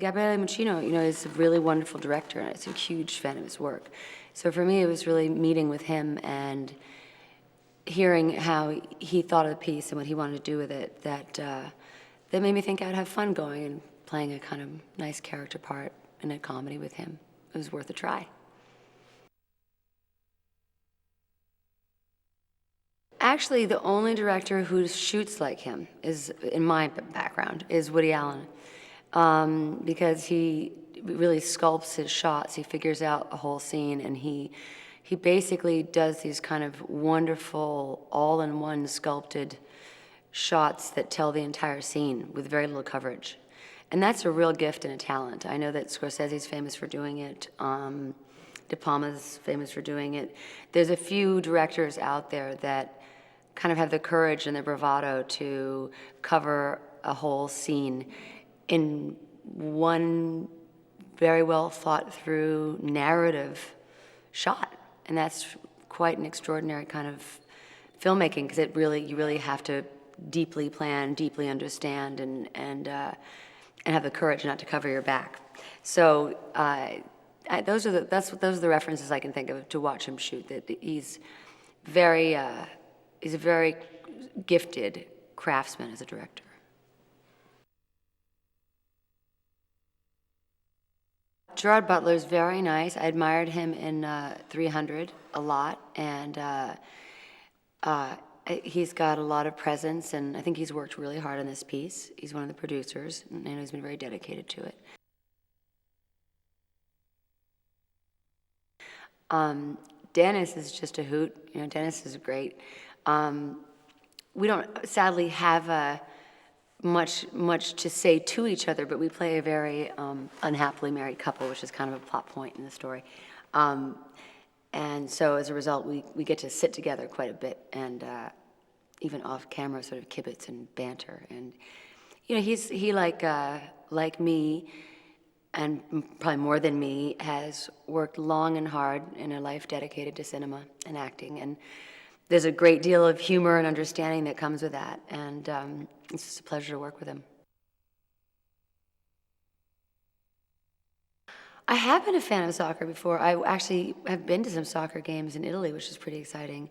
Gabriele Muccino, is a really wonderful director, and I was a huge fan of his work. So for me, it was really meeting with him and hearing how he thought of the piece and what he wanted to do with it that made me think I'd have fun going and playing a kind of nice character part in a comedy with him. It was worth a try. Actually, the only director who shoots like him is, in my background, is Woody Allen. Because he really sculpts his shots. He figures out a whole scene, and he basically does these kind of wonderful, all-in-one sculpted shots that tell the entire scene with very little coverage. And that's a real gift and a talent. I know that Scorsese's famous for doing it. De Palma's famous for doing it. There's a few directors out there that kind of have the courage and the bravado to cover a whole scene in one very well thought through narrative shot. And that's quite an extraordinary kind of filmmaking, because you really have to deeply plan, deeply understand, and have the courage not to cover your back. So those are the references I can think of to watch him shoot. That he's a very gifted craftsman as a director. Gerard Butler's very nice. I admired him in 300 a lot, and he's got a lot of presence, and I think he's worked really hard on this piece. He's one of the producers, and I know he's been very dedicated to it. Dennis is just a hoot. Dennis is great. We don't sadly have much to say to each other, but we play a very unhappily married couple, which is kind of a plot point in the story. And so as a result, we get to sit together quite a bit, and even off camera sort of kibitz and banter. And he like me, and probably more than me, has worked long and hard in a life dedicated to cinema and acting. And there's a great deal of humor and understanding that comes with that. And it's just a pleasure to work with him. I have been a fan of soccer before. I actually have been to some soccer games in Italy, which is pretty exciting.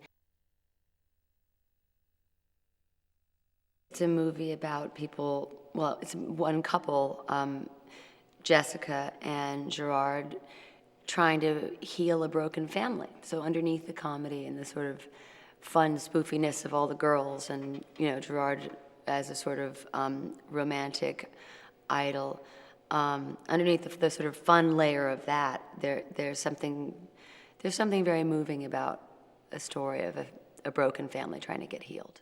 It's a movie about people, well, it's one couple, Jessica and Gerard, trying to heal a broken family. So underneath the comedy and the sort of fun spoofiness of all the girls, and Gerard as a sort of romantic idol, underneath the sort of fun layer of that, there's something very moving about a story of a broken family trying to get healed.